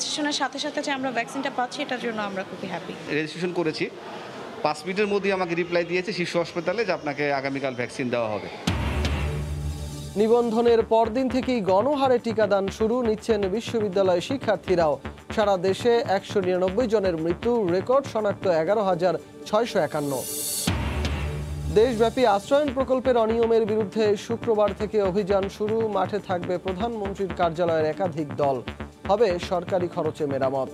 রেজিস্ট্রেশনের সাথে সাথে যে আমরা ভ্যাকসিনটা পাচ্ছি এটার জন্য আমরা খুবই হ্যাপি। রেজিস্ট্রেশন করেছি, 5 মিনিটের মধ্যেই আমাকে রিপ্লাই দিয়েছে শিশু হাসপাতালে যে আপনাকে আগামীকাল ভ্যাকসিন দেওয়া হবে। নিবন্ধনের পরদিন থেকেই গণহারে টিকাদান শুরু, নিচ্ছেন বিশ্ববিদ্যালয় শিক্ষার্থীরাও। সারা দেশে 199 জনের মৃত্যু, রেকর্ড শনাক্ত 11,651। দেশব্যাপী আশ্রয়ণ প্রকল্পের অনিয়মের বিরুদ্ধে শুক্রবার থেকে অভিযান শুরু, মাঠে থাকবে প্রধানমন্ত্রীর কার্যালয়ের একাধিক দল, হবে সরকারি খরচে মেরামত।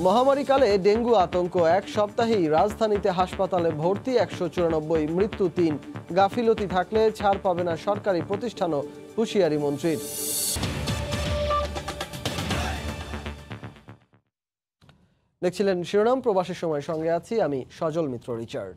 মহামারীকালে ডেঙ্গু আতঙ্ক, এক সপ্তাহেই রাজধানীতে হাসপাতালে ভর্তি 194, মৃত্যু 3। গাফিলতি থাকলে ছাড় পাবে না সরকারি প্রতিষ্ঠানও, হুঁশিয়ারি মন্ত্রীর। দেখছিলেন শিরোনাম, প্রবাসের সময়, সঙ্গে আছি আমি সজল মিত্র রিচার্ড।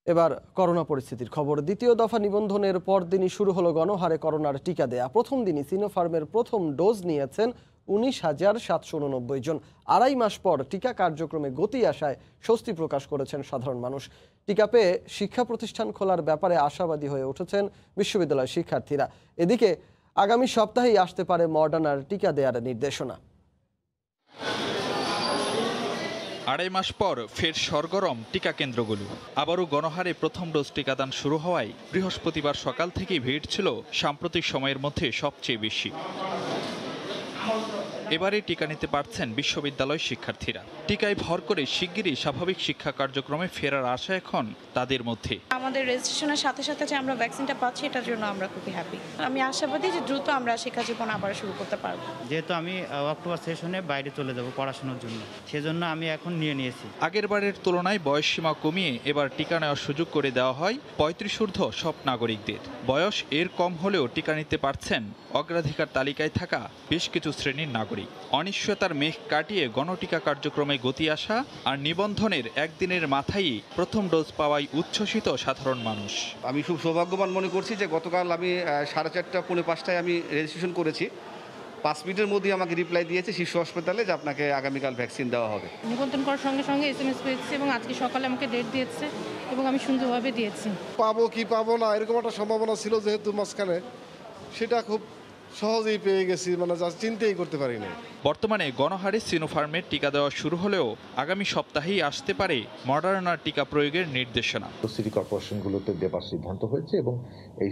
এবার করোনা পরিস্থিতির খবর। দ্বিতীয় দফা নিবন্ধনের পরদিনই শুরু হলো গণহারে করোনার টিকা দেয়া। প্রথম দিনই সিনোফার্মের প্রথম ডোজ নিয়েছেন 19,789 জন। 2.5 মাস পর টিকা কার্যক্রমে গতি আসায় স্বস্তি প্রকাশ করেছেন সাধারণ মানুষ। টিকা পেয়ে শিক্ষা প্রতিষ্ঠান খোলার ব্যাপারে আশাবাদী হয়ে উঠেছেন বিশ্ববিদ্যালয় শিক্ষার্থীরা। এদিকে আগামী সপ্তাহেই আসতে পারে মডার্নার টিকা দেওয়ার নির্দেশনা। 2.5 মাস পর ফের সরগরম টিকা কেন্দ্রগুলো। আবারও গণহারে প্রথম ডোজ টিকাদান শুরু হওয়ায় বৃহস্পতিবার সকাল থেকেই ভিড় ছিল সাম্প্রতিক সময়ের মধ্যে সবচেয়ে বেশি। এবারে টিকা নিতে পারছেন বিশ্ববিদ্যালয় শিক্ষার্থীরা। টিকায় ভর করে শিগগিরই স্বাভাবিক শিক্ষা কার্যক্রমে ফেরার আশা এখন তাদের মধ্যে। আমাদের রেজিস্ট্রেশনের সাথে সাথে যে আমরা ভ্যাকসিনটা পাচ্ছি এটার জন্য আমরা খুবই হ্যাপি। আমি আশাবাদী যে দ্রুত আমরা শিক্ষা জীবন আবার শুরু করতে পারবো। যেহেতু আমি অক্টোবর সেশনে বাইরে চলে যাব পড়াশোনার জন্য, সেজন্য আমি এখন নিয়েছি। আগের বারের তুলনায় বয়সসীমা কমিয়ে এবার টিকা নেওয়ার সুযোগ করে দেওয়া হয় 35 ঊর্ধ্ব সব নাগরিকদের। বয়স এর কম হলেও টিকা নিতে পারছেন অগ্রাধিকার তালিকায় থাকা বেশ কিছু শ্রেণীর নাগরিক। অনিশ্চয়তার মেঘ কাটিয়ে গণটিকা কার্যক্রমে গতি আসা আর নিবন্ধনের একদিনের মাথায় প্রথম ডোজ পাওয়ায় উচ্ছ্বসিত সাধারণ মানুষ। আমি খুব সৌভাগ্যবান মনে করছি যে গতকাল আমি 4:30 পৌনে 5টায় আমি রেজিস্ট্রেশন করেছি, 5 মিনিটের মধ্যেই আমাকে রিপ্লাই দিয়েছে শিশু হাসপাতালে যে আপনাকে আগামীকাল ভ্যাকসিন দেওয়া হবে। নিবন্ধন করার সঙ্গে সঙ্গে SMS পেয়েছি এবং আজকে সকালে আমাকে ডেট দিয়েছে এবং আমি সুন্দরভাবে দিয়েছি। পাবো কি পাবো না এরকম একটা সম্ভাবনা ছিল যেহেতু মাঝখানে, সেটা খুব সহজেই পেয়ে গেছি, মানে যা চিন্তাই করতে পারিনি। বর্তমানে গণহারে সিনোফার্মের টিকা দেওয়া শুরু হলেও আগামী সপ্তাহেই আসতে পারে মডার্নার টিকা প্রয়োগের নির্দেশনা। সিটি কর্পোরেশনগুলোতে দেবার সিদ্ধান্ত হয়েছে এবং এই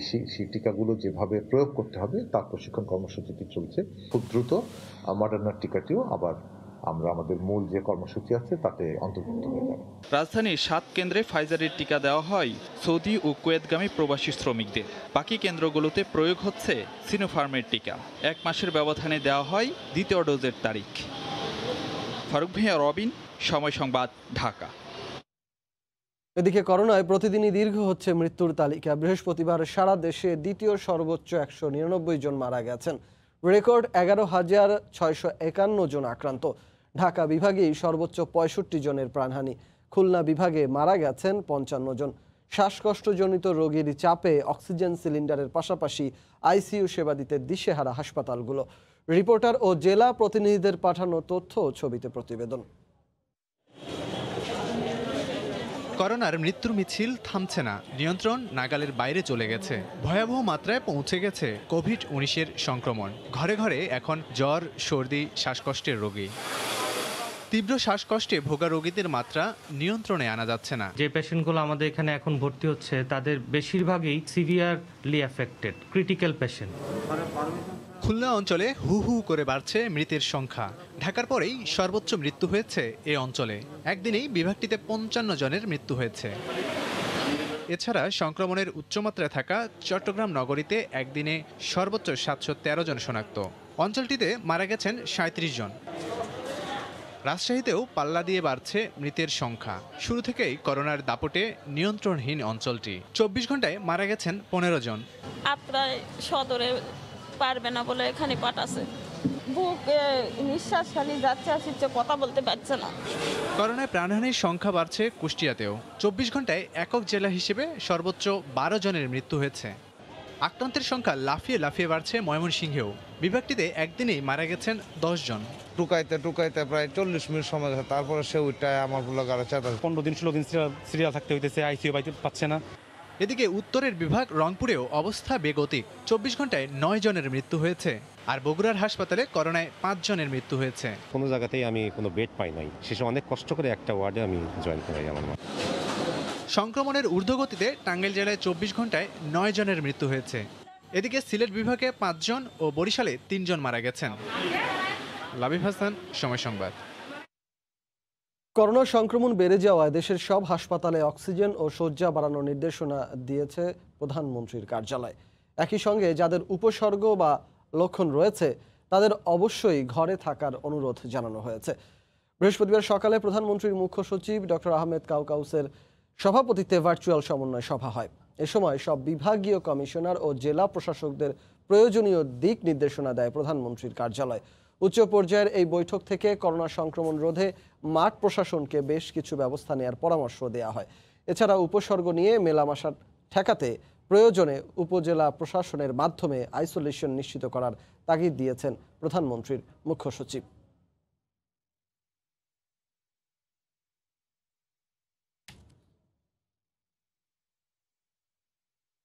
টিকাগুলো যেভাবে প্রয়োগ করতে হবে তার প্রশিক্ষণ কর্মসূচিটি চলছে। খুব দ্রুত মডার্নার টিকাটিও আবার আমরা আমাদের মূল যে কর্মসূচি আছে তাতে অন্তর্ভুক্ত হয়ে যাবে। রাজধানীর 7 কেন্দ্রে ফাইজারের টিকা দেওয়া হয় সৌদি ও কুয়েতগামী প্রবাসী শ্রমিকদের। বাকি কেন্দ্রগুলোতে প্রয়োগ হচ্ছে সিনোফার্মের টিকা। 1 মাসের ব্যবধানে দেওয়া হয় দ্বিতীয় ডোজের তারিখ। ফারুক ভাইয়া, রবিন, সময় সংবাদ, ঢাকা। এদিকে করোনায় প্রতিদিনই দীর্ঘ হচ্ছে মৃত্যুর তালিকা। বৃহস্পতিবার সারা দেশে দ্বিতীয় সর্বোচ্চ 199 জন মারা গেছেন। রেকর্ড 11,651 জন আক্রান্ত। ঢাকা বিভাগেই সর্বোচ্চ 65 জনের প্রাণহানি। খুলনা বিভাগে মারা গেছেন 55 জন। শ্বাসকষ্টজনিত রোগীর চাপে অক্সিজেন সিলিন্ডারের পাশাপাশি আইসিইউ সেবা দিতে দিশেহারা হাসপাতালগুলো। রিপোর্টার ও জেলা প্রতিনিধিদের পাঠানো তথ্য ও ছবিতে প্রতিবেদন। করোনার মৃত্যুর মিছিল থামছে না, নিয়ন্ত্রণ নাগালের বাইরে চলে গেছে। ভয়াবহ মাত্রায় পৌঁছে গেছে কোভিড-19 সংক্রমণ। ঘরে ঘরে এখন জ্বর, সর্দি, শ্বাসকষ্টের রোগী। তীব্র শ্বাসকষ্টে ভোগা রোগীদের মাত্রা নিয়ন্ত্রণে আনা যাচ্ছে না। যে পেশেন্টগুলো আমাদের এখানে এখন ভর্তি হচ্ছে তাদের বেশিরভাগই severely affected, critical patient. Khulna অঞ্চলে হু হু করে বাড়ছে মৃতের সংখ্যা। ঢাকার পরেই সর্বোচ্চ মৃত্যু হয়েছে এ অঞ্চলে। একদিনেই বিভাগটিতে 55 জনের মৃত্যু হয়েছে। এছাড়া সংক্রমণের উচ্চমাত্রায় থাকা চট্টগ্রাম নগরীতে একদিনে সর্বোচ্চ 713 জন শনাক্ত। অঞ্চলটিতে মারা গেছেন 37 জন। রাজশাহীতেও পাল্লা দিয়ে বাড়ছে মৃতের সংখ্যা। শুরু থেকেই করোনার দাপটে নিয়ন্ত্রণহীন অঞ্চলটি। 24 ঘন্টায় মারা গেছেন 15 জন। আপনার সদরে পারবে না বলে এখানে পাঠাছে। বুকে নিঃশ্বাস খালি যাচ্ছে, আসছে, কথা বলতে পারছে না। করোনায় প্রাণহানির সংখ্যা বাড়ছে কুষ্টিয়াতেও। 24 ঘন্টায় একক জেলা হিসেবে সর্বোচ্চ 12 জনের মৃত্যু হয়েছে। আক্রান্তের সংখ্যা লাফিয়ে লাফিয়ে বাড়ছে ময়মনসিংহেও। বিভাগটিতে একদিনেই মারা গেছেন 10 জন। টুকাইতে প্রায় 40 মিনিট সময় গেছে, তারপরে সে ওইটায় আমার পুরো গাড়ি 15 দিন 16 দিন সিরিয়াল থাকতে হইতেছে, আইসিইউ পাচ্ছে না। এদিকে উত্তরের বিভাগ রংপুরেও অবস্থা বেগতিক। 24 ঘন্টায় 9 জনের মৃত্যু হয়েছে, আর বগুড়ার হাসপাতালে করোনায় 5 জনের মৃত্যু হয়েছে। কোনো জায়গাতেই আমি কোনো বেড পাই নাই, শেষে অনেক কষ্ট করে একটা ওয়ার্ডে আমি জয়েন করাই আমার মা। সংক্রমণের ঊর্ধ্বগতিতে টাঙ্গাইল জেলায় 24 ঘন্টায় 9 জনের মৃত্যু হয়েছে। এদিকে সিলেট বিভাগে 5 জন ও বরিশালে 3 জন মারা গেছেন। লাবিব হাসান, সময় সংবাদ। করোনা সংক্রমণ বেড়ে যাওয়ায় দেশের সব হাসপাতালে অক্সিজেন ও শয্যা বাড়ানোর নির্দেশনা দিয়েছে প্রধানমন্ত্রীর কার্যালয়। একই সঙ্গে যাদের উপসর্গ বা লক্ষণ রয়েছে তাদের অবশ্যই ঘরে থাকার অনুরোধ জানানো হয়েছে। বৃহস্পতিবার সকালে প্রধানমন্ত্রীর মুখ্য সচিব ডক্টর আহমেদ কাউকাউসের সভাপতিত্বে ভার্চুয়াল সমন্বয় সভা হয়। এ সময় সব বিভাগীয় কমিশনার ও জেলা প্রশাসকদের প্রয়োজনীয় দিক নির্দেশনা দেয় প্রধানমন্ত্রীর কার্যালয়। উচ্চ পর্যায়ের এই বৈঠক থেকে করোনা সংক্রমণ রোধে মাঠ প্রশাসনকে বেশ কিছু ব্যবস্থা নেওয়ার পরামর্শ দেওয়া হয়। এছাড়া উপসর্গ নিয়ে মেলামেশা ঠেকাতে প্রয়োজনে উপজেলা প্রশাসনের মাধ্যমে আইসোলেশন নিশ্চিত করার তাগিদ দিয়েছেন প্রধানমন্ত্রীর মুখ্য সচিব।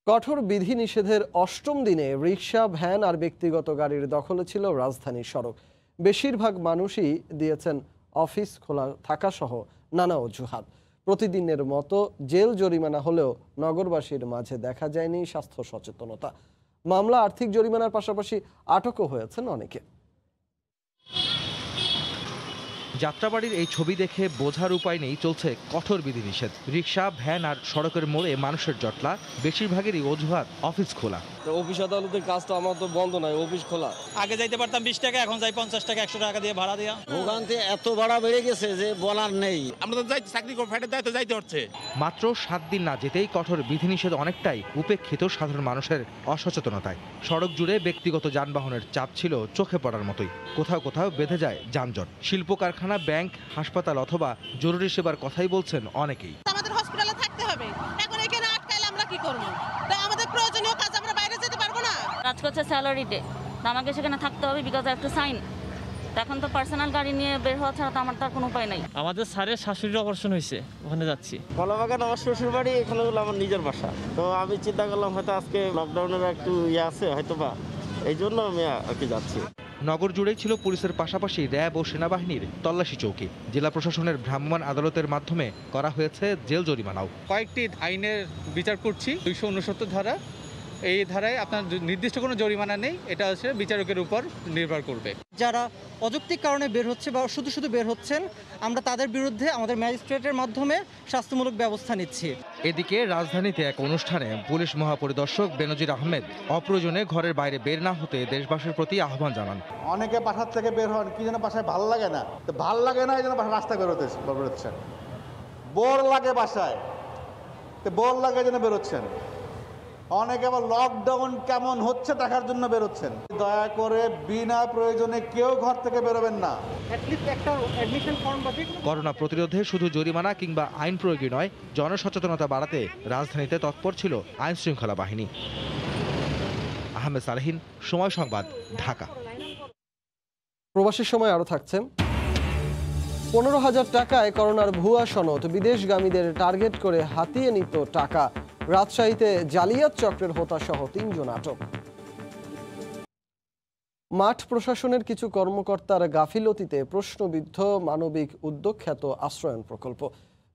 কঠোর বিধিনিষেধের ৮ম দিনে রিকশা, ভ্যান আর ব্যক্তিগত গাড়ির দখলে ছিল রাজধানীর সড়ক। বেশিরভাগ মানুষই দিয়েছেন অফিস খোলা থাকা সহ নানা অজুহাত। প্রতিদিনের মতো জেল জরিমানা হলেও নগরবাসীর মাঝে দেখা যায়নি স্বাস্থ্য সচেতনতা। মামলা, আর্থিক জরিমানার পাশাপাশি আটকও হয়েছেন অনেকে। যাত্রাবাড়ির এই ছবি দেখে বোঝার উপায় নেই চলছে কঠোর বিধিনিষেধ। রিকশা, ভ্যান আর সড়কের মোড়ে মানুষের জটলা, বেশিরভাগেরই অজুহাত অফিস খোলা। অফিস আদালতের কাজ তো আমার তো বন্ধ নাই, অফিস খোলা। আগে যাইতে পারতাম 20 টাকা, এখন যাই 50 টাকা, 100 টাকা দিয়ে ভাড়া দিয়া। ভোগান্তি এত ভাড়া বেড়ে গেছে যে বলার নেই। আমরা তো যাই চাকরি করে ফেটে যাইতে যাইতে হচ্ছে। মাত্র 7 দিন না যেতেই কঠোর বিধিনিষেধ অনেকটাই উপেক্ষিত সাধারণ মানুষের অসচেতনতায়। সড়ক জুড়ে ব্যক্তিগত যানবাহনের চাপ ছিল চোখে পড়ার মতোই। কোথাও কোথাও বেঁধে যায় যানজট। শিল্প কারখানা, ব্যাংক, হাসপাতাল অথবা জরুরি সেবার কথাই বলছেন অনেকেই। আমাদের হসপিটালে থাকতে হবে, এখন এখানে আটকাইলে আমরা কি করব? তাই আমাদের প্রয়োজনীয় কাজ আমরা বাইরে যেতে পারবো না। কাজ করছে স্যালারি ডে, আমাকে সেখানে থাকতে হবে বিকজ একটা সাইন। এখন তো পার্সোনাল গাড়ি নিয়ে বের হওয়া ছাড়া তো আমার তার কোনো উপায় নাই। আমাদের স্যারের শাশুড়ির অপারেশন হয়েছে, ওখানে যাচ্ছি। কলাবাগান আমার শ্বশুর বাড়ি, এখানে হলো আমার নিজের বাসা। তো আমি চিন্তা করলাম হয়তো আজকে লকডাউনের একটু আছে হয়তো বা, এই জন্য আমি আর কি যাচ্ছি। নগর জুড়েই ছিল পুলিশের পাশাপাশি র্যাব ও সেনাবাহিনীর তল্লাশি চৌকি। জেলা প্রশাসনের ভ্রাম্যমাণ আদালতের মাধ্যমে করা হয়েছে জেল জরিমানাও। কয়েকটি আইনের বিচার করছি। 269 ধারা, এই ধারায় আপনার নির্দিষ্ট কোনো জরিমানা নেই, এটা হচ্ছে বিচারকের উপর নির্ভর করবে। যারা অযৌক্তিক কারণে বের হচ্ছে বা শুধু শুধু বের হচ্ছেন, আমরা তাদের বিরুদ্ধে আমাদের ম্যাজিস্ট্রেটের মাধ্যমে শাস্তিমূলক ব্যবস্থা নিচ্ছি। এদিকে রাজধানীতে এক অনুষ্ঠানে পুলিশ মহাপরিদর্শক বেনজির আহমেদ অপ্রয়োজনে ঘরের বাইরে বের না হতে দেশবাসীর প্রতি আহ্বান জানান। অনেকে বাসার থেকে বের হন কি যেন বাসায় ভাল লাগে না, তো ভাল লাগে না এই জন্য বাসায় রাস্তায় বেরোচ্ছেন। বোর লাগে বাসায়, তো বোর লাগে যেন বেরোচ্ছেন। অনেকে আবার লকডাউন কেমন হচ্ছে দেখার জন্য বেরোচ্ছেন। দয়া করে বিনা প্রয়োজনে কেউ ঘর থেকে বেরোবেন না। করোনা প্রতিরোধে শুধু জরিমানা কিংবা আইন প্রয়োগই নয়, জনসচেতনতা বাড়াতে রাজধানীতে তৎপর ছিল আইন শৃঙ্খলা বাহিনী। আহমেদ সালেহিন, সময় সংবাদ, ঢাকা। প্রবাসীর সময় আরও থাকছে। 15,000 টাকায় করোনার ভুয়া সনদ, বিদেশগামীদের টার্গেট করে হাতিয়ে নিত টাকা। রাজশাহীতে জালিয়াত চক্রের হোতা সহ 3 জন আটক। মাঠ প্রশাসনের কিছু কর্মকর্তার গাফিলতিতে প্রশ্নবিদ্ধ মানবিক উদ্যোগ খ্যাত আশ্রয়ন প্রকল্প।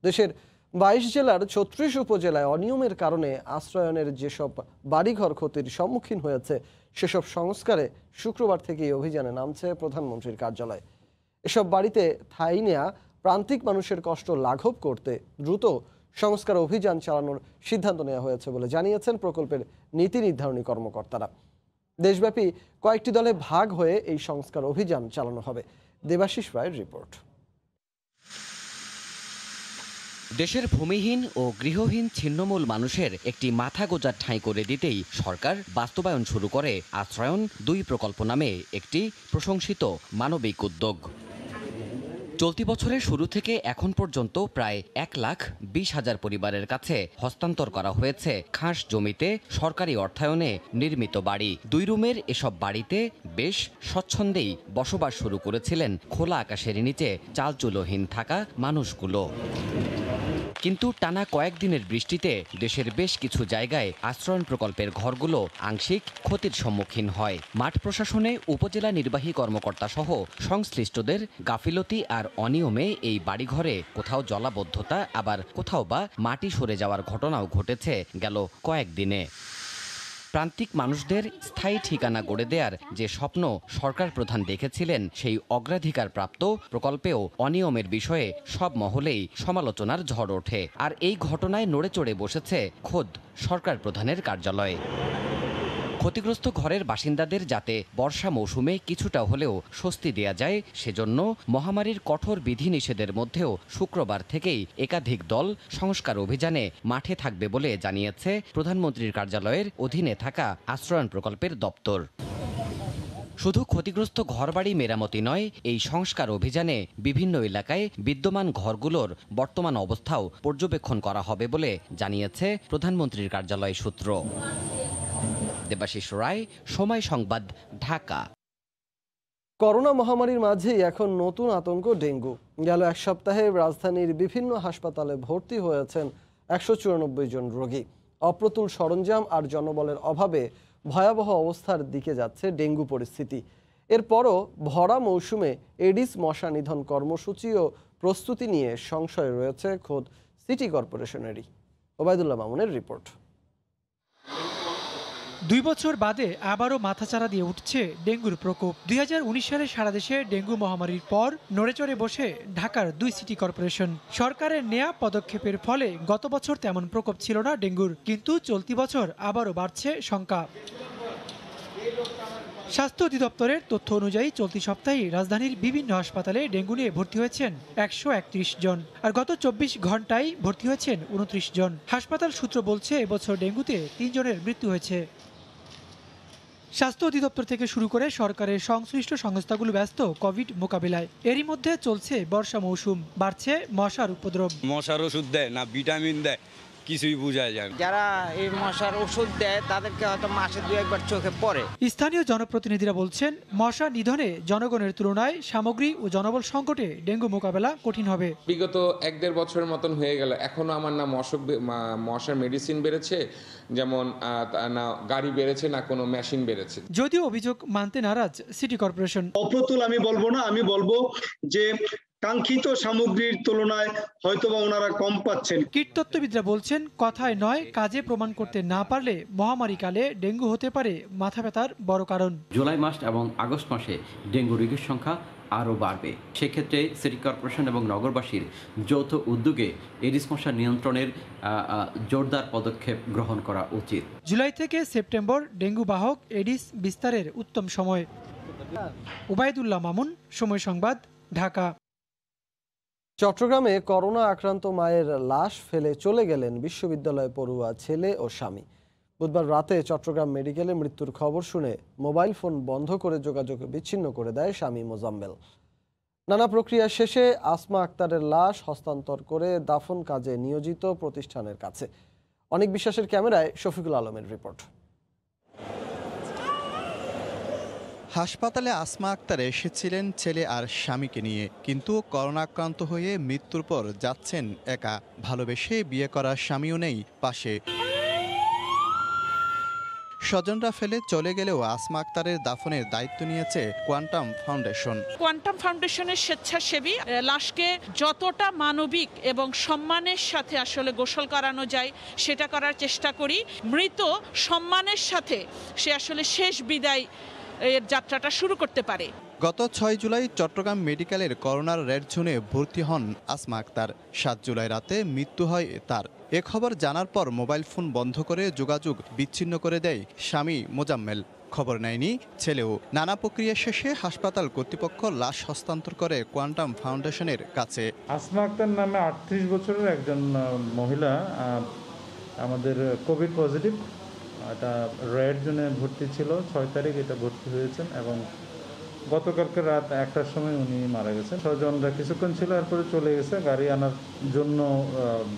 দেশের 22 জেলার 36 উপজেলায় অনিয়মের কারণে আশ্রয়নের যেসব বাড়িঘর ক্ষতির সম্মুখীন হয়েছে সেসব সংস্কারে শুক্রবার থেকেই অভিযানে নামছে প্রধানমন্ত্রীর কার্যালয়। এসব বাড়িতে ঠাঁই নেয়া প্রান্তিক মানুষের কষ্ট লাঘব করতে দ্রুত সংস্কার অভিযান চালানোর সিদ্ধান্ত নেওয়া হয়েছে বলে জানিয়েছেন প্রকল্পের নীতি নির্ধারণী কর্মকর্তারা। দেশব্যাপী কয়েকটি দলে ভাগ হয়ে এই সংস্কার অভিযান চালানো হবে। দেবাশিস রায়ের রিপোর্ট। দেশের ভূমিহীন ও গৃহহীন ছিন্নমূল মানুষের একটি মাথা গোঁজার ঠাঁই করে দিতেই সরকার বাস্তবায়ন শুরু করে আশ্রয়ন 2 প্রকল্প নামে একটি প্রশংসিত মানবিক উদ্যোগ। চলতি বছরের শুরু থেকে এখন পর্যন্ত প্রায় 1,20,000 পরিবারের কাছে হস্তান্তর করা হয়েছে খাস জমিতে সরকারি অর্থায়নে নির্মিত বাড়ি। 2 রুমের এসব বাড়িতে বেশ স্বচ্ছন্দেই বসবাস শুরু করেছিলেন খোলা আকাশের নিচে চালচুলোহীন থাকা মানুষগুলো। কিন্তু টানা কয়েকদিনের বৃষ্টিতে দেশের বেশ কিছু জায়গায় আশ্রয়ণ প্রকল্পের ঘরগুলো আংশিক ক্ষতির সম্মুখীন হয়। মাঠ প্রশাসনে উপজেলা নির্বাহী কর্মকর্তা সহ সংশ্লিষ্টদের গাফিলতি আর অনিয়মে এই বাড়িঘরে কোথাও জলাবদ্ধতা, আবার কোথাও বা মাটি সরে যাওয়ার ঘটনাও ঘটেছে গেল কয়েকদিনে। প্রান্তিক মানুষদের স্থায়ী ঠিকানা গড়ে দেওয়ার যে স্বপ্ন সরকার প্রধান দেখেছিলেন, সেই অগ্রাধিকারপ্রাপ্ত প্রকল্পেও অনিয়মের বিষয়ে সব মহলেই সমালোচনার ঝড় ওঠে। আর এই ঘটনায় নড়েচড়ে বসেছে খোদ সরকার প্রধানের কার্যালয়। ক্ষতিগ্রস্ত ঘরের বাসিন্দাদের যাতে বর্ষা মৌসুমে কিছুটা হলেও স্বস্তি দেয়া যায়, সেজন্য মহামারীর কঠোর বিধিনিষেধের মধ্যেও শুক্রবার থেকেই একাধিক দল সংস্কার অভিযানে মাঠে থাকবে বলে জানিয়েছে প্রধানমন্ত্রীর কার্যালয়ের অধীনে থাকা আশ্রয়ণ প্রকল্পের দপ্তর। শুধু ক্ষতিগ্রস্ত ঘরবাড়ি মেরামতি নয়, এই সংস্কার অভিযানে বিভিন্ন এলাকায় বিদ্যমান ঘরগুলোর বর্তমান অবস্থাও পর্যবেক্ষণ করা হবে বলে জানিয়েছে প্রধানমন্ত্রীর কার্যালয় সূত্র। দেবাশিস রায়, সময় সংবাদ, ঢাকা। করোনা মহামারীর মাঝেই এখন নতুন আতঙ্ক ডেঙ্গু। গেল এক সপ্তাহে রাজধানীর বিভিন্ন হাসপাতালে ভর্তি হয়েছেন 194 জন রোগী। অপ্রতুল সরঞ্জাম আর জনবলের অভাবে ভয়াবহ অবস্থার দিকে যাচ্ছে ডেঙ্গু পরিস্থিতি। এরপরও ভরা মৌসুমে এডিস মশা নিধন কর্মসূচি ও প্রস্তুতি নিয়ে সংশয় রয়েছে খোদ সিটি কর্পোরেশনেরই। ওবায়দুল্লাহ মামুনের রিপোর্ট। 2 বছর বাদে আবারও মাথাচাড়া দিয়ে উঠছে ডেঙ্গুর প্রকোপ। 2019 সালে সারা দেশে ডেঙ্গু মহামারীর পর নড়েচড়ে বসে ঢাকার 2 সিটি কর্পোরেশন। সরকারের নেয়া পদক্ষেপের ফলে গত বছর তেমন প্রকোপ ছিল না ডেঙ্গুর, কিন্তু চলতি বছর আবারও বাড়ছে শঙ্কা। স্বাস্থ্য অধিদপ্তরের তথ্য অনুযায়ী চলতি সপ্তাহে রাজধানীর বিভিন্ন হাসপাতালে ডেঙ্গু নিয়ে ভর্তি হয়েছেন 131 জন, আর গত 24 ঘন্টায় ভর্তি হয়েছেন 29 জন। হাসপাতাল সূত্র বলছে, এবছর ডেঙ্গুতে 3 জনের মৃত্যু হয়েছে। স্বাস্থ্য অধিদপ্তর থেকে শুরু করে সরকারের সংশ্লিষ্ট সংস্থাগুলো ব্যস্ত কোভিড মোকাবিলায়। এরই মধ্যে চলছে বর্ষা মৌসুম, বাড়ছে মশার উপদ্রব। মশার ওষুধ দেয় না, ভিটামিন দেয়, কিছুই বোঝা যায় না। যারা এই মশার ওষুধ দেয় তাদেরকে হয়তো মাসে 2-1 চোখে পড়ে। স্থানীয় জনপ্রতিনিধিরা বলছেন, মশা নিধনে জনগণের তুলনায় সামগ্রী ও জনবল সংকটে ডেঙ্গু মোকাবেলা কঠিন হবে। বিগত 1-1.5 বছরের মতন হয়ে গেল, এখনো আমার না মশার মেডিসিন বেড়েছে, যেমন না গাড়ি বেড়েছে, না কোনো মেশিন বেড়েছে। যদিও অভিযোগ মানতে নারাজ সিটি কর্পোরেশন। অপ্রতুল আমি বলবো না, আমি বলবো যে কাঙ্ক্ষিত সামগ্রীর তুলনায় হয়তোবা ওনারা কম পাচ্ছেন। কীটতত্ত্ববিদরা বলছেন, কথায় নয় কাজে প্রমাণ করতে না পারলে মহামারীকালে ডেঙ্গু হতে পারে মাথা ব্যথার বড় কারণ। জুলাই মাস এবং আগস্ট মাসে ডেঙ্গু রোগীর সংখ্যা আরও বাড়বে। সেক্ষেত্রে সিটি কর্পোরেশন এবং নগরবাসীর যৌথ উদ্যোগে এডিস মশা নিয়ন্ত্রণের জোরদার পদক্ষেপ গ্রহণ করা উচিত। জুলাই থেকে সেপ্টেম্বর ডেঙ্গু বাহক এডিস বিস্তারের উত্তম সময়। ওবায়দুল্লাহ মামুন, সময় সংবাদ, ঢাকা। চট্টগ্রামে করোনা আক্রান্ত মায়ের লাশ ফেলে চলে গেলেন বিশ্ববিদ্যালয় পড়ুয়া ছেলে ও স্বামী। বুধবার রাতে চট্টগ্রাম মেডিকেলে মৃত্যুর খবর শুনে মোবাইল ফোন বন্ধ করে যোগাযোগ বিচ্ছিন্ন করে দেয় স্বামী মোজাম্মেল। নানা প্রক্রিয়া শেষে আসমা আক্তারের লাশ হস্তান্তর করে দাফন কাজে নিয়োজিত প্রতিষ্ঠানের কাছে। অনেক বিশ্বাসের ক্যামেরায় শফিকুল আলমের রিপোর্ট। হাসপাতালে আসমা আক্তার এসেছিলেন ছেলে আর স্বামীকে নিয়ে, কিন্তু করোনা আক্রান্ত হয়ে মৃত্যুর পর যাচ্ছেন একা। ভালোবেসে বিয়ে করা স্বামীও নেই পাশে। স্বজনরা ফেলে চলে গেলেও আসমা আক্তারের দাফনের দায়িত্ব নিয়েছে কোয়ান্টাম ফাউন্ডেশন। কোয়ান্টাম ফাউন্ডেশনের স্বেচ্ছাসেবী লাশকে যতটা মানবিক এবং সম্মানের সাথে আসলে গোসল করানো যায় সেটা করার চেষ্টা করি। মৃত সম্মানের সাথে সে আসলে শেষ বিদায় এর যাত্রাটা শুরু করতে পারে। গত 6 জুলাই চট্টগ্রাম মেডিকেলের করোনার রেড জোনে ভর্তি হন আসমা আক্তার। 7 জুলাই রাতে মৃত্যু হয় তার। এ খবর জানার পর মোবাইল ফোন বন্ধ করে যোগাযোগ বিচ্ছিন্ন করে দেয় স্বামী মোজাম্মেল। খবর নেয়নি ছেলেও। নানা প্রক্রিয়া শেষে হাসপাতাল কর্তৃপক্ষ লাশ হস্তান্তর করে কোয়ান্টাম ফাউন্ডেশনের কাছে। আসমা আক্তার নামে 38 বছরের একজন মহিলা আমাদের কোভিড পজিটিভ, এটা রেড জোনে ভর্তি ছিল। 6 তারিখ এটা ভর্তি হয়েছেন এবং গতকালকে রাত 1টার সময় উনি মারা গেছেন। স্বজনরা কিছুক্ষণ ছিল, এরপরে চলে গেছে, গাড়ি আনার জন্য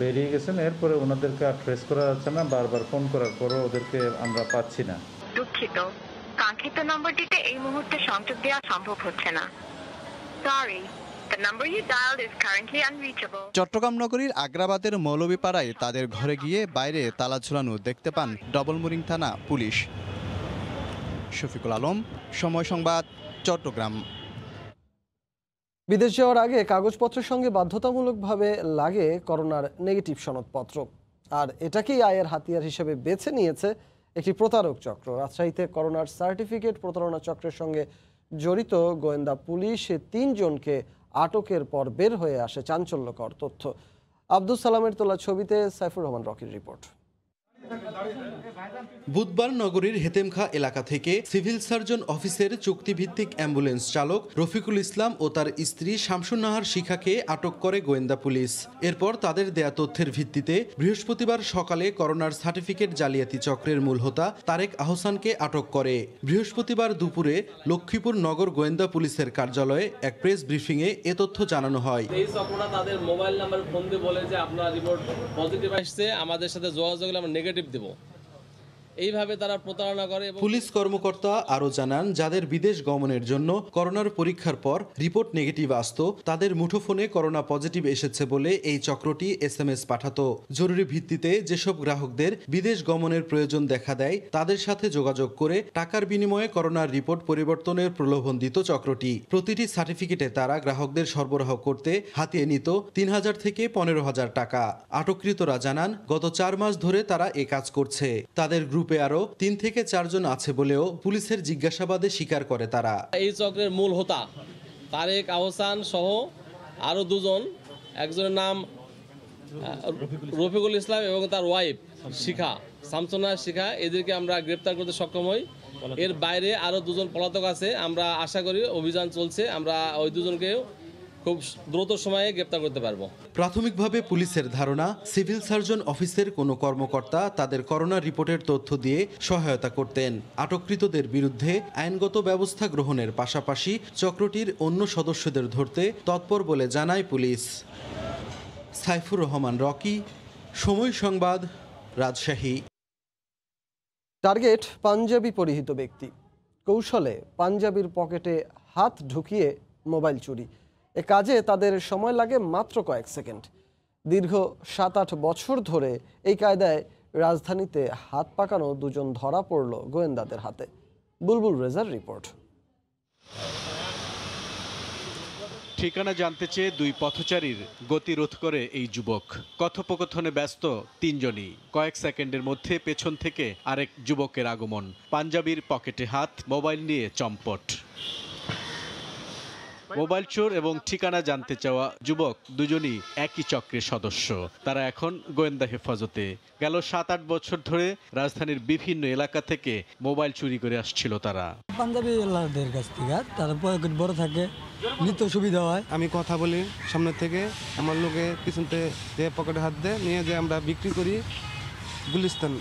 বেরিয়ে গেছেন। এরপরে ওনাদেরকে আর ট্রেস করা যাচ্ছে না, বারবার ফোন করার পরও ওদেরকে আমরা পাচ্ছি না। দুঃখিত, কাঙ্ক্ষিত নম্বরটিতে এই মুহূর্তে সংযোগ দেওয়া সম্ভব হচ্ছে না। সরি, চট্টগ্রাম নগরীর আগ্রাবাদের মৌলভীপাড়ায় তাদের ঘরে গিয়ে বাইরে তালা ঝুলানো দেখতে পান ডবলমুরিং থানা পুলিশ। শফিকুল আলম, সময় সংবাদ, চট্টগ্রাম। বিদেশ যাওয়ার আগে কাগজপত্রের সঙ্গে বাধ্যতামূলকভাবে লাগে করোনার নেগেটিভ সনদপত্র, আর এটাকেই আয়ের হাতিয়ার হিসেবে বেছে নিয়েছে একটি প্রতারক চক্র। রাজশাহীতে করোনার সার্টিফিকেট প্রতারণা চক্রের সঙ্গে জড়িত গোয়েন্দা পুলিশ 3 জনকে আটকের পর বের হয়ে আসে চাঞ্চল্যকর তথ্য। আব্দুল সালামের তোলা ছবিতে সাইফুর রহমান রকির রিপোর্ট। বুধবার নগরীর হেতেমখা এলাকা থেকে সিভিল সার্জন অফিসের চুক্তিভিত্তিক অ্যাম্বুলেন্স চালক রফিকুল ইসলাম ও তার স্ত্রী শামসুন নাহার শিখাকে আটক করে গোয়েন্দা পুলিশ। এরপর তাদের দেয়া তথ্যের ভিত্তিতে বৃহস্পতিবার সকালে করোনার সার্টিফিকেট জালিয়াতি চক্রের মূল হোতা তারেক আহসানকে আটক করে। বৃহস্পতিবার দুপুরে লক্ষ্মীপুর নগর গোয়েন্দা পুলিশের কার্যালয়ে এক প্রেস ব্রিফিংয়ে এ তথ্য জানানো হয়। এই চক্রটা তাদের মোবাইল নাম্বার ফোন দিয়ে বলে যে আপনার রিপোর্ট পজিটিভ আসছে, আমাদের সাথে যোগাযোগ করলে আমরা নেগেটিভ দেব। এইভাবে তারা প্রতারণা করে। পুলিশ কর্মকর্তা আরও জানান, যাদের বিদেশ গমনের জন্য করোনার পরীক্ষার পর রিপোর্ট নেগেটিভ আসতো, তাদের মুঠোফোনে করোনা পজিটিভ এসেছে বলে এই চক্রটি SMS পাঠাতো। জরুরি ভিত্তিতে যেসব গ্রাহকদের বিদেশ গমনের প্রয়োজন দেখা দেয়, তাদের সাথে যোগাযোগ করে টাকার বিনিময়ে করোনার রিপোর্ট পরিবর্তনের প্রলোভন দিত চক্রটি। প্রতিটি সার্টিফিকেটে তারা গ্রাহকদের সরবরাহ করতে হাতিয়ে নিত 3,000 থেকে 15,000 টাকা। আটককৃতরা জানান, গত 4 মাস ধরে তারা এ কাজ করছে। তাদের গ্রুপে আরো 3 থেকে 4 জন আছে বলেও পুলিশের জিজ্ঞাসাবাদে স্বীকার করে তারা। এই চক্রের মূল হোতা তারেক আহসান সহ আরো 2 জন, একজনের নাম রফিকুল ইসলাম এবং তার ওয়াইফ শিখা, শামসুনা শিখা, এদেরকে আমরা গ্রেপ্তার করতে সক্ষম হই। এর বাইরে আরো 2 জন পলাতক আছে, আমরা আশা করি অভিযান চলছে, আমরা ওই 2 জনকেও খুব দ্রুত সময়ে গ্রেপ্তার করতে পারবো। প্রাথমিকভাবে পুলিশের ধারণা, সিভিল সার্জন অফিসের কোনো কর্মকর্তা তাদের করোনা রিপোর্টের তথ্য দিয়ে সহায়তা করতেন। আটককৃতদের বিরুদ্ধে আইনগত ব্যবস্থা গ্রহণের পাশাপাশি চক্রটির অন্য সদস্যদের ধরতে তৎপর বলে জানায় পুলিশ। সাইফুর রহমান রকি, সময় সংবাদ, রাজশাহী। টার্গেট পাঞ্জাবি পরিহিত ব্যক্তি, কৌশলে পাঞ্জাবির পকেটে হাত ঢুকিয়ে মোবাইল চুরি। এ কাজে তাদের সময় লাগে মাত্র কয়েক সেকেন্ড। দীর্ঘ 7-8 বছর ধরে এই কায়দায় রাজধানীতে হাত পাকানো 2 জন ধরা পড়ল গোয়েন্দাদের হাতে। বুলবুল রেজার রিপোর্ট। ঠিকানা জানতে চেয়ে 2 পথচারীর গতিরোধ করে এই যুবক। কথোপকথনে ব্যস্ত 3 জনই। কয়েক সেকেন্ডের মধ্যে পেছন থেকে আরেক যুবকের আগমন। পাঞ্জাবির পকেটে হাত, মোবাইল নিয়ে চম্পট। মোবাইল চোর এবং ঠিকানা জানতে চাওয়া যুবক দুজনই একই চক্রের সদস্য। তারা এখন গোয়েন্দা হেফাজতে। গেল 7-8 বছর ধরে রাজধানীর বিভিন্ন এলাকা থেকে মোবাইল চুরি করে আসছিল তারা। পাঞ্জাবি এলাকাদের কাছ থেকে তারা পকেট বড় থাকে, নিতে সুবিধা হয়। আমি কথা বলি সামনে থেকে, আমার লোকে পিছন থেকে পকেটে হাত দেয়, নিয়ে যে আমরা বিক্রি করি গুলিস্তান।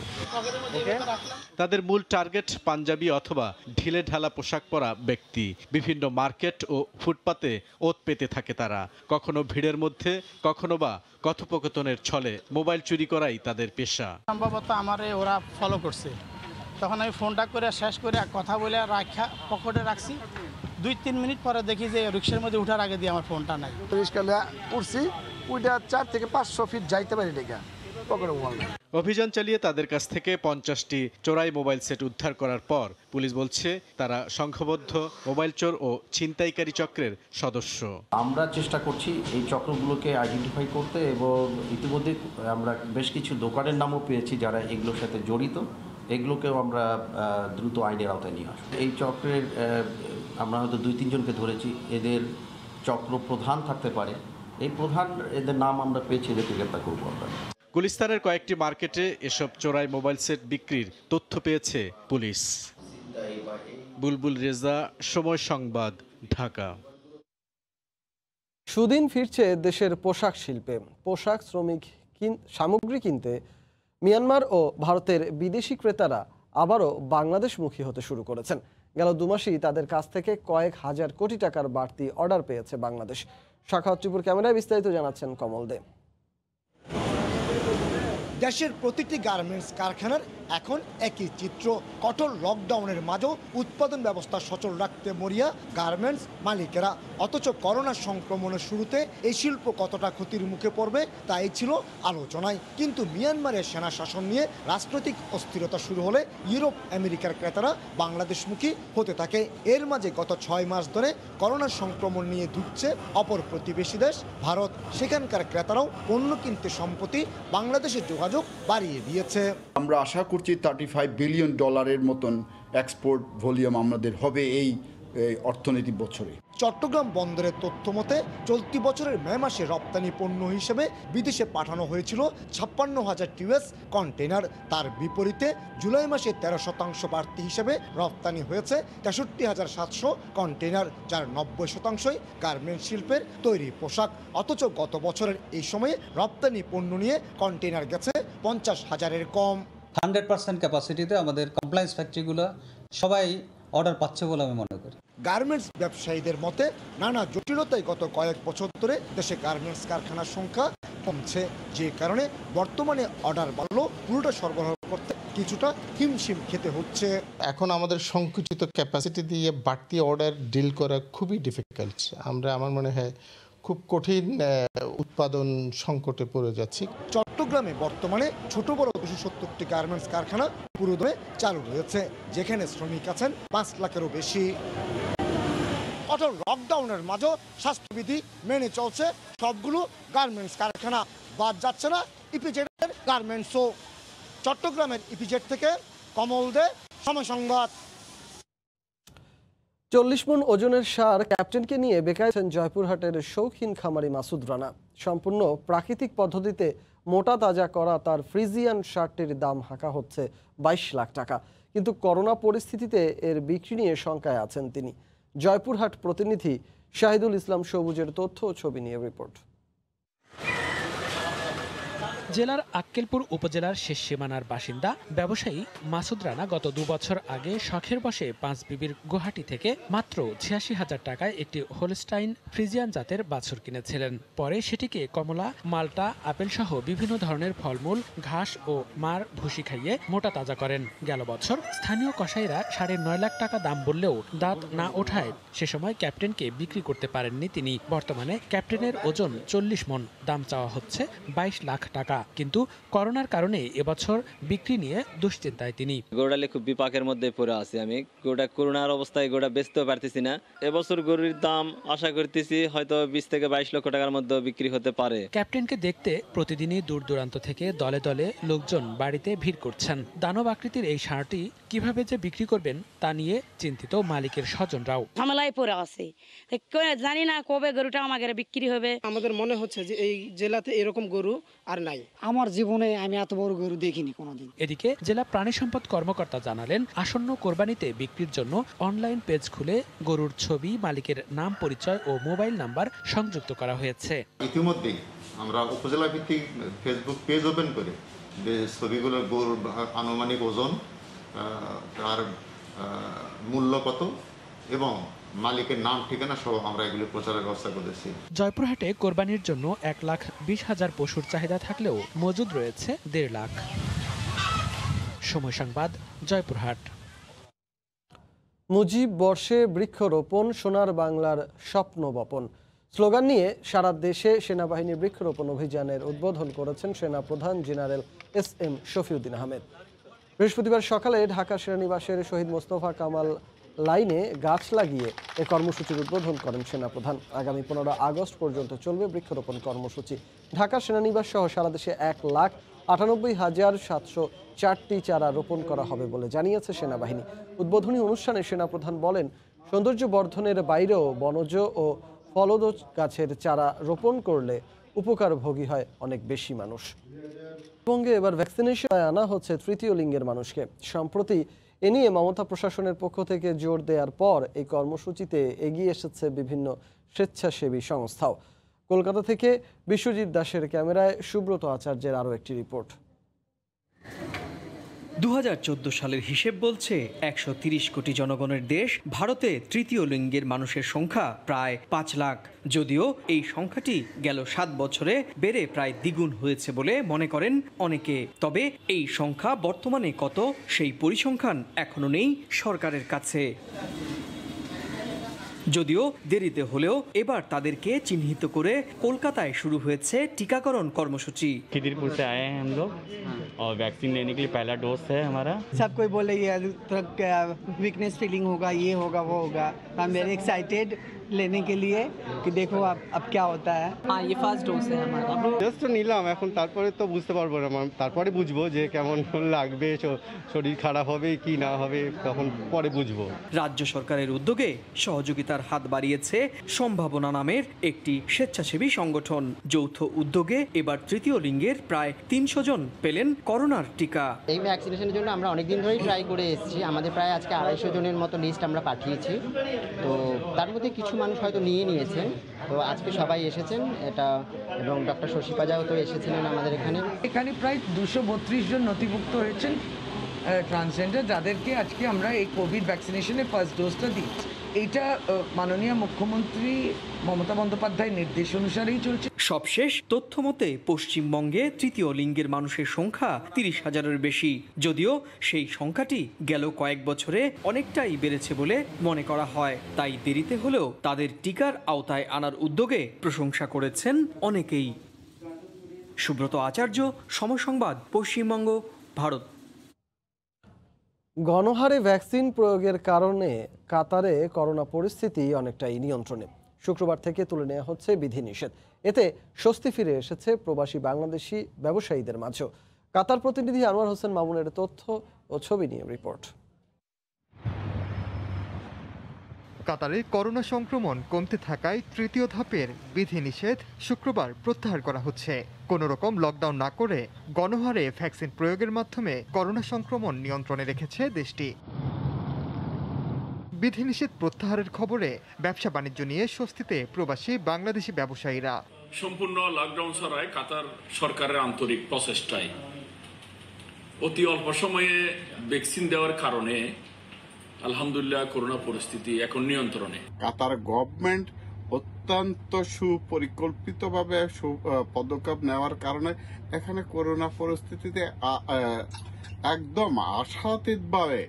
তাদের মূল টার্গেট পাঞ্জাবি অথবা ঢিলে ঢালা পোশাক পরা ব্যক্তি। বিভিন্ন মার্কেট ও ফুটপাতে ওত পেতে থাকে তারা। কখনো ভিড়ের মধ্যে, কখনো বা কথোপকথনের ছলে মোবাইল চুরি করাই তাদের পেশা। সম্ভবত আমারে ওরা ফলো করছে, তখন আমি ফোনটা করে শেষ করে কথা বলে রাখা পকেটে রাখছি। 2-3 মিনিট পরে দেখি যে রিক্সার মধ্যে উঠার আগে দিয়ে আমার ফোনটা নাই। রিক্সা উঠছি, ওইটা 4 থেকে 500 ফিট যাইতে পারি লেখা। অভিযান চালিয়ে তাদের কাছ থেকে 50টি চোরাই মোবাইল সেট উদ্ধার করার পর পুলিশ বলছে তারা সংঘবদ্ধ মোবাইল চোর ও ছিনতাইকারী চক্রের সদস্য। আমরা চেষ্টা করছি এই চক্রগুলোকে আইডেন্টিফাই করতে, এবং ইতিমধ্যে আমরা বেশ কিছু দোকানের নামও পেয়েছি যারা এগুলোর সাথে জড়িত। এগুলোকেও আমরা দ্রুত আইনের আওতায় নিয়ে আসবো। এই চক্রের আমরা হয়তো 2-3 জনকে ধরেছি, এদের চক্র প্রধান থাকতে পারে। এই প্রধান এদের নাম আমরা পেয়েছি, এদেরকে গ্রেপ্তার করবো আমরা। গুলিস্তানের কয়েকটি মার্কেটে এসব চোরাই মোবাইল সেট বিক্রির তথ্য পেয়েছে পুলিশ। বুলবুল রেজা, সময় সংবাদ, ঢাকা। সুদিন ফিরছে দেশের পোশাক শিল্পে। পোশাক শ্রমিক সামগ্রী কিনতে মিয়ানমার ও ভারতের বিদেশি ক্রেতারা আবারও বাংলাদেশমুখী হতে শুরু করেছেন। গেল 2 মাসেই তাদের কাছ থেকে কয়েক হাজার কোটি টাকার বাড়তি অর্ডার পেয়েছে বাংলাদেশ। শাখাওয়াত টিপুর ক্যামেরায় বিস্তারিত জানাচ্ছেন কমল দে। দেশের প্রতিটি গার্মেন্টস কারখানার এখন একই চিত্র। কঠোর লকডাউনের মাঝেও উৎপাদন ব্যবস্থা সচল রাখতে মরিয়া গার্মেন্টস মালিকেরা। অথচ করোনা সংক্রমণের শুরুতে এই শিল্প কতটা ক্ষতির মুখে পড়বে তাই ছিল আলোচনায়। কিন্তু মিয়ানমারের সেনা শাসন নিয়ে রাজনৈতিক অস্থিরতা শুরু হলে ইউরোপ আমেরিকার ক্রেতারা বাংলাদেশমুখী হতে থাকে। এর মাঝে গত 6 মাস ধরে করোনা সংক্রমণ নিয়ে ধুঁকছে অপর প্রতিবেশী দেশ ভারত। সেখানকার ক্রেতারাও পণ্য কিনতে সম্প্রতি বাংলাদেশের যোগাযোগ বাড়িয়ে দিয়েছে। আমরা আশা করছি $35 বিলিয়ন মতন এক্সপোর্ট ভলিউম আমাদের হবে এই অর্থনৈতিক বছরে। চট্টগ্রাম বন্দরের তথ্য মতে চলতি বছরের মে মাসে রপ্তানি পণ্য হিসেবে বিদেশে পাঠানো হয়েছিল 56,000 টিউএস কন্টেনার। তার বিপরীতে জুলাই মাসে 13% বাড়তি হিসেবে রপ্তানি হয়েছে 63,700 কন্টেনার, যার 90%ই গার্মেন্টস শিল্পের তৈরি পোশাক। অথচ গত বছরের এই সময়ে রপ্তানি পণ্য নিয়ে কন্টেনার গেছে 50,000-এর কম। 100% ক্যাপাসিটিতে আমাদের কমপ্লায়েন্স ফ্যাক্টরিগুলো সবাই অর্ডার পাচ্ছে বলে আমি মনে করি। গার্মেন্টস ব্যবসায়ীদের মতে নানা জটিলতায় গত কয়েক বছর ধরে দেশে গার্মেন্টস কারখানার সংখ্যা কমছে, যে কারণে বর্তমানে অর্ডার বাড়লেও পুরোটা সরবরাহ করতে কিছুটা হিমশিম খেতে হচ্ছে। এখন আমাদের সংকুচিত ক্যাপাসিটি দিয়ে বাড়তি অর্ডার ডিল করা খুবই ডিফিকাল্ট। আমার মনে হয় খুব কঠিন উৎপাদন সংকটে পড়ে যাচ্ছি। চট্টগ্রামে বর্তমানে ছোট বড় 270টি গার্মেন্টস কারখানা পুরোদমে চালু রয়েছে, যেখানে শ্রমিক আছেন 5 লাখেরও বেশি। কঠোর লকডাউনের মাঝেও স্বাস্থ্যবিধি মেনে চলছে সবগুলো গার্মেন্টস কারখানা। বাদ যাচ্ছে না ইপিজেডের গার্মেন্টসও। চট্টগ্রামের ইপিজেড থেকে কমল দে, সময় সংবাদ। 40 মণ ওজনের ষাঁড় ক্যাপ্টেনকে নিয়ে বেকায়ছেন জয়পুরহাটের শৌখিন খামারি মাসুদ রানা। সম্পূর্ণ প্রাকৃতিক পদ্ধতিতে মোটা তাজা করা তার ফ্রিজিয়ান ষাঁড়টির দাম হাঁকা হচ্ছে 22 লাখ টাকা। কিন্তু করোনা পরিস্থিতিতে এর বিক্রি নিয়ে শঙ্কায় আছেন তিনি। জয়পুরহাট প্রতিনিধি শাহিদুল ইসলাম সবুজের তথ্য ও ছবি নিয়ে রিপোর্ট। জেলার আক্কেলপুর উপজেলার শেষ সীমানার বাসিন্দা ব্যবসায়ী মাসুদ রানা গত 2 বছর আগে শখের বসে 5 বিবির গুয়াহাটি থেকে মাত্র 86,000 টাকায় একটি হোলস্টাইন ফ্রিজিয়ান জাতের বাছুর কিনেছিলেন। পরে সেটিকে কমলা, মাল্টা, আপেল সহ বিভিন্ন ধরনের ফলমূল, ঘাস ও মার ভুসি খাইয়ে মোটা তাজা করেন। গেল বছর স্থানীয় কসাইরা 9.5 লাখ টাকা দাম বললেও দাঁত না ওঠায় সে সময় ক্যাপ্টেনকে বিক্রি করতে পারেননি তিনি। বর্তমানে ক্যাপ্টেনের ওজন 40 মণ, দাম চাওয়া হচ্ছে 22 লাখ টাকা। কিন্তু করোনার কারণে এবছর বিক্রি নিয়ে দুশ্চিন্তায় তিনি। গরুটালে খুব বিপাকের মধ্যে পড়ে আছি আমি। গরুটা করোনার অবস্থায় গরুটা বেচতেও পারতেছি না। এবছর গরুর দাম আশা করতেছি হয়তো 20 থেকে 22 লক্ষ টাকার মধ্যে বিক্রি হতে পারে। ক্যাপ্টেনকে দেখতে প্রতিদিনই দূর দূরান্ত থেকে দলে দলে লোকজন বাড়িতে ভিড় করছেন। দানব আকৃতির এই ষাঁড়টি কিভাবে যে বিক্রি করবেন তা নিয়ে চিন্তিত মালিকের স্বজনরাও। ঝামেলায় পড়ে আছে, জানি না কবে গরুটা আমাদের বিক্রি হবে। আমাদের মনে হচ্ছে যে এই জেলাতে এরকম গরু আর নাই। আমার জীবনে আমি এত বড় গরু দেখিনি কোনোদিন। এদিকে জেলা প্রাণী সম্পদ কর্মকর্তা জানালেন, আসন্ন কোরবানিতে বিক্রির জন্য অনলাইন পেজ খুলে গরুর ছবি, মালিকের নাম, পরিচয় ও মোবাইল নাম্বার সংযুক্ত করা হয়েছে। ইতিমধ্যেই আমরা উপজেলা ভিত্তিক ফেসবুক পেজ ওপেন করে ছবিগুলোর গরুর আনুমানিক ওজন, তার মূল্য কত এবং মালিকের নাম ঠিকানা সহ আমরা এগুলো প্রচারের ব্যবস্থা করেছি। জয়পুরহাটে কোরবানির জন্য 1,20,000 পশুর চাহিদা থাকলেও মজুদ রয়েছে 1.5 লাখ। সময় সংবাদ, জয়পুরহাট। মুজিব বর্ষে বৃক্ষরোপণ, সোনার বাংলার স্বপ্ন বপন স্লোগান নিয়ে সারা দেশে সেনাবাহিনীর বৃক্ষরোপণ অভিযানের উদ্বোধন করেছেন সেনাপ্রধান জেনারেল SM শফিউদ্দিন আহমেদ। বৃহস্পতিবার সকালে ঢাকা সেনানিবাসের শহীদ মোস্তফা কামাল লাইনে গাছ লাগিয়ে এ কর্মসূচির উদ্বোধন করেন সেনাপ্রধান। আগামী 15 আগস্ট পর্যন্ত চলবে বৃক্ষরোপণ কর্মসূচি। ঢাকা সেনানিবাস সহ সারা দেশে 1,98,704টি চারা রোপণ করা হবে বলে জানিয়েছে সেনাবাহিনী। উদ্বোধনী অনুষ্ঠানে সেনাপ্রধান বলেন, সৌন্দর্য বর্ধনের বাইরেও বনজ ও ফলজ গাছের চারা রোপণ করলে উপকারভোগী হয় অনেক বেশি মানুষ। পশ্চিমবঙ্গে এবার ভ্যাকসিনেশন আনা হচ্ছে তৃতীয় লিঙ্গের মানুষকে। সম্প্রতি এ নিয়ে মমতা প্রশাসনের পক্ষ থেকে জোর দেওয়ার পর এই কর্মসূচিতে এগিয়ে এসেছে বিভিন্ন স্বেচ্ছাসেবী সংস্থাও। কলকাতা থেকে বিশ্বজিৎ দাসের ক্যামেরায় সুব্রত আচার্যের আরও একটি রিপোর্ট। 2014 সালের হিসেব বলছে 130 কোটি জনগণের দেশ ভারতে তৃতীয় লিঙ্গের মানুষের সংখ্যা প্রায় 5 লাখ। যদিও এই সংখ্যাটি গেল 7 বছরে বেড়ে প্রায় দ্বিগুণ হয়েছে বলে মনে করেন অনেকে। তবে এই সংখ্যা বর্তমানে কত সেই পরিসংখ্যান এখনো নেই সরকারের কাছে। যদিও দেরিতে হলেও এবার তাদেরকে চিহ্নিত করে কলকাতায় শুরু হয়েছে টিকাকরণ কর্মসূচি। खिदिरपुर से आए हैं हम लोग और वैक्सीन लेने के लिए पहला डोज है हमारा। सब कोई बोले ये वीकनेस फीलिंग होगा, ये होगा, वो होगा। आई एम वेरी एक्साइटेड लेने के लिए कि देखो अब क्या होता है। हाँ, ये फर्स्ट डोज है हमारा। জাস্ট নিলাম, এখন তারপরে তো বুঝতে পারবো না, তারপরে বুঝবো যে কেমন লাগবে, শরীর খারাপ হবে কি না হবে তখন পরে বুঝবো। রাজ্য সরকারের উদ্যোগে সহযোগিতার হাত বাড়িয়েছে সম্ভাবনা নামের একটি স্বেচ্ছাসেবী সংগঠন। যৌথ উদ্যোগে এবার তৃতীয় লিঙ্গের প্রায় 300 জন পেলেন করোনার টিকা। এই ভ্যাকসিনেশনের জন্য আমরা অনেকদিন ধরেই ট্রাই করে এসেছি। আমাদের প্রায় আজকে 250 জনের মতো লিস্ট আমরা পাঠিয়েছি। তো তার মধ্যে কিছু মানুষ হয়তো নিয়েছেন, তো আজকে সবাই এসেছেন এটা, এবং ডক্টর শশী পাজাও তো এসেছিলেন আমাদের এখানে। এখানে প্রায় 232 জন নথিভুক্ত হয়েছেন ট্রান্সজেন্ডার, যাদেরকে আজকে আমরা এই কোভিড ভ্যাকসিনেশনের ফার্স্ট ডোজটা দিচ্ছি। এইটা মাননীয় মুখ্যমন্ত্রী মমতা বন্দ্যোপাধ্যায়ের নির্দেশ অনুসারেই চলছে। সবশেষ তথ্য মতে পশ্চিমবঙ্গে তৃতীয় লিঙ্গের মানুষের সংখ্যা 30,000-এর বেশি। যদিও সেই সংখ্যাটি গেল কয়েক বছরে অনেকটাই বেড়েছে বলে মনে করা হয়। তাই দেরিতে হলেও তাদের টিকার আওতায় আনার উদ্যোগে প্রশংসা করেছেন অনেকেই। সুব্রত আচার্য, সময় সংবাদ, পশ্চিমবঙ্গ, ভারত। গণহারে ভ্যাকসিন প্রয়োগের কারণে কাতারে করোনা পরিস্থিতি অনেকটাই নিয়ন্ত্রণে। শুক্রবার থেকে তুলে নেওয়া হচ্ছে বিধিনিষেধ। এতে স্বস্তি ফিরে এসেছে প্রবাসী বাংলাদেশি ব্যবসায়ীদের মাঝেও। কাতার প্রতিনিধি আনোয়ার হোসেন মামুনের তথ্য ও ছবি নিয়ে রিপোর্ট। কাতারে করোনা সংক্রমণ কমতে থাকায় তৃতীয় ধাপের বিধিনিষেধ শুক্রবার প্রত্যাহার করা হচ্ছে। কোনো রকম লকডাউন না করে গণহারে ভ্যাকসিন প্রয়োগের মাধ্যমে করোনা সংক্রমণ নিয়ন্ত্রণে রেখেছে দেশটি। বিধিনিষেধ প্রত্যাহারের খবরে ব্যবসা বাণিজ্য নিয়ে স্বস্তিতে প্রবাসী বাংলাদেশি ব্যবসায়ীরা। সম্পূর্ণ লকডাউন ছাড়াই কাতার সরকারের আন্তরিক প্রচেষ্টায় অতি অল্প সময়ে ভ্যাকসিন দেওয়ার কারণে আলহামদুলিল্লাহ করোনা পরিস্থিতি এখন নিয়ন্ত্রণে। কাতার গভর্নমেন্ট অত্যন্ত সুপরিকল্পিতভাবে পদক্ষেপ নেওয়ার কারণে এখানে করোনা পরিস্থিতিতে একদম আশাতীতভাবে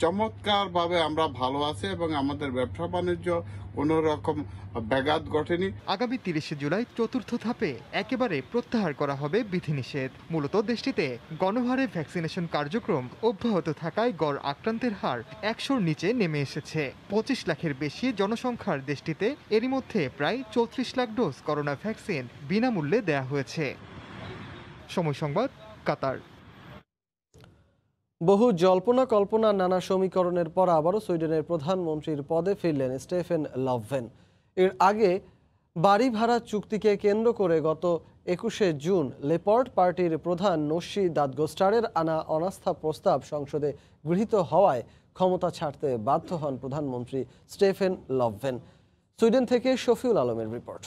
চমৎকারভাবে আমরা ভালো আছি এবং আমাদের ব্যবসা বাণিজ্য কোনো রকম ব্যাঘাত ঘটেনি। আগামী 30 জুলাই চতুর্থ ধাপে একেবারে প্রত্যাহার করা হবে বিধিনিষেধ। মূলত দেশটিতে গণহারে ভ্যাকসিনেশন কার্যক্রম অব্যাহত থাকায় গড় আক্রান্তের হার 100-র নিচে নেমে এসেছে। 25 লাখের বেশি জনসংখ্যার দেশটিতে এরই মধ্যে প্রায় 34 লাখ ডোজ করোনা ভ্যাকসিন বিনামূল্যে দেয়া হয়েছে। সময় সংবাদ, কাতার। বহু জল্পনা কল্পনা নানা সমীকরণের পর আবারও সুইডেনের প্রধানমন্ত্রীর পদে ফিরলেন স্টেফেন লভভেন। এর আগে বাড়ি ভাড়া চুক্তিকে কেন্দ্র করে গত 21শে জুন লেপার্ড পার্টির প্রধান নস্যি দাদগোস্টারের আনা অনাস্থা প্রস্তাব সংসদে গৃহীত হওয়ায় ক্ষমতা ছাড়তে বাধ্য হন প্রধানমন্ত্রী স্টেফেন লভভেন। সুইডেন থেকে শফিউল আলমের রিপোর্ট।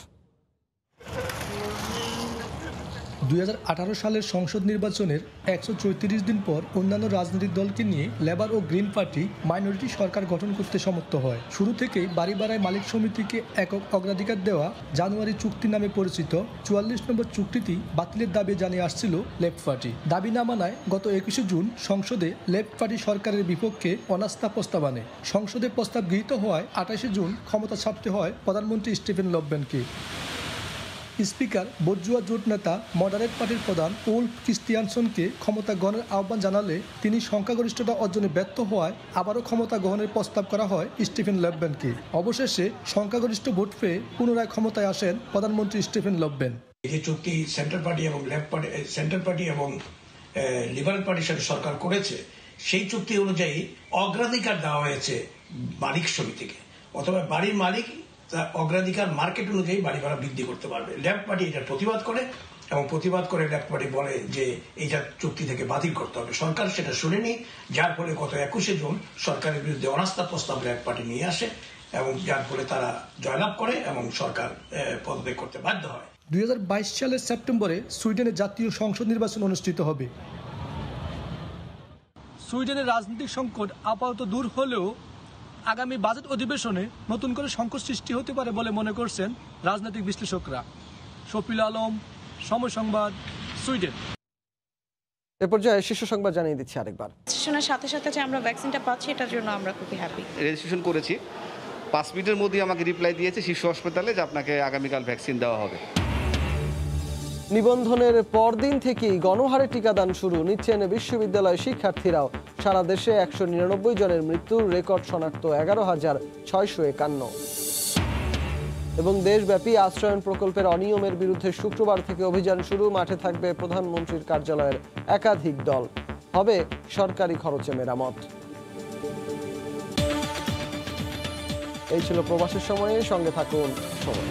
2018 সালের সংসদ নির্বাচনের 134 দিন পর অন্যান্য রাজনৈতিক দলকে নিয়ে লেবার ও গ্রিন পার্টি মাইনরিটি সরকার গঠন করতে সমর্থ হয়। শুরু থেকেই বাড়ি ভাড়ায় মালিক সমিতিকে একক অগ্রাধিকার দেওয়া জানুয়ারি চুক্তি নামে পরিচিত 44 নম্বর চুক্তিটি বাতিলের দাবি জানিয়ে আসছিল লেফট পার্টি। দাবি না মানায় গত 21শে জুন সংসদে লেফট পার্টি সরকারের বিপক্ষে অনাস্থা প্রস্তাব আনে। সংসদে প্রস্তাব গৃহীত হওয়ায় 28শে জুন ক্ষমতা ছাড়তে হয় প্রধানমন্ত্রী স্টিফেন লভভেনকে। স্পিকার বর্জুয়া জোট নেতা মডারেট পার্টির প্রধান উলফ ক্রিস্তিয়ানসনকে ক্ষমতা গ্রহণের আহ্বান জানালে তিনি সংখ্যাগরিষ্ঠতা অর্জনে ব্যর্থ হওয়ায় আবারও ক্ষমতা গ্রহণের প্রস্তাব করা হয় স্টিফেন লভভেনকে। অবশেষে সংখ্যাগরিষ্ঠ ভোট পেয়ে পুনরায় ক্ষমতায় আসেন প্রধানমন্ত্রী স্টিফেন লভভেন। এই চুক্তি সেন্ট্রাল পার্টি এবং লেফট পার্টি, সেন্ট্রাল পার্টি এবং লিবারেল পার্টির সাথে সরকার করেছে, সেই চুক্তি অনুযায়ী অগ্রাধিকার দেওয়া হয়েছে মালিক সমিতিকে, অথবা বাড়ির মালিক অগ্রাধিকার মার্কেট অনুযায়ী বাড়ি ভাড়া বৃদ্ধি করতে পারবে। লেফট পার্টি এটা প্রতিবাদ করে এবং প্রতিবাদ করে লেফট পার্টি বলে যে এইটা চুক্তি থেকে বাতিল করতে হবে। সরকার সেটা শুনেনি, যার ফলে গত 21শে জুন সরকারের বিরুদ্ধে অনাস্থা প্রস্তাব লেফট পার্টি নিয়ে আসে এবং যার ফলে তারা জয়লাভ করে এবং সরকার পদত্যাগ করতে বাধ্য হয়। 2022 সালের সেপ্টেম্বরে সুইডেনের জাতীয় সংসদ নির্বাচন অনুষ্ঠিত হবে। সুইডেনের রাজনৈতিক সংকট আপাতত দূর হলেও আগামী বাজেট অধিবেশনে নতুন করে সংকট সৃষ্টি হতে পারে বলে মনে করছেন রাজনৈতিক বিশ্লেষকরা। শফিল আলম, সময় সংবাদ, সুইডেন। এ পর্যায়ে শীর্ষ সংবাদ জানিয়ে দিচ্ছি আরেকবার। রেজিস্ট্রেশনের সাথে সাথে যে আমরা ভ্যাকসিনটা পাচ্ছি এটার জন্য আমরা খুবই হ্যাপি। রেজিস্ট্রেশন করেছি, 5 মিনিটের মধ্যেই আমাকে রিপ্লাই দিয়েছে শিশু হাসপাতালে যে আপনাকে আগামীকাল ভ্যাকসিন দেওয়া হবে। নিবন্ধনের পরদিন থেকেই গণহারে টিকাদান শুরু, নিচ্ছেন বিশ্ববিদ্যালয় শিক্ষার্থীরাও। সারা দেশে 199 জনের মৃত্যুর রেকর্ড শনাক্ত 11,651। এবং দেশব্যাপী আশ্রয়ণ প্রকল্পের অনিয়মের বিরুদ্ধে শুক্রবার থেকে অভিযান শুরু। মাঠে থাকবে প্রধানমন্ত্রীর কার্যালয়ের একাধিক দল, হবে সরকারি খরচে মেরামত। এই ছিল প্রবাসের সময়ে, সঙ্গে থাকুন সময়।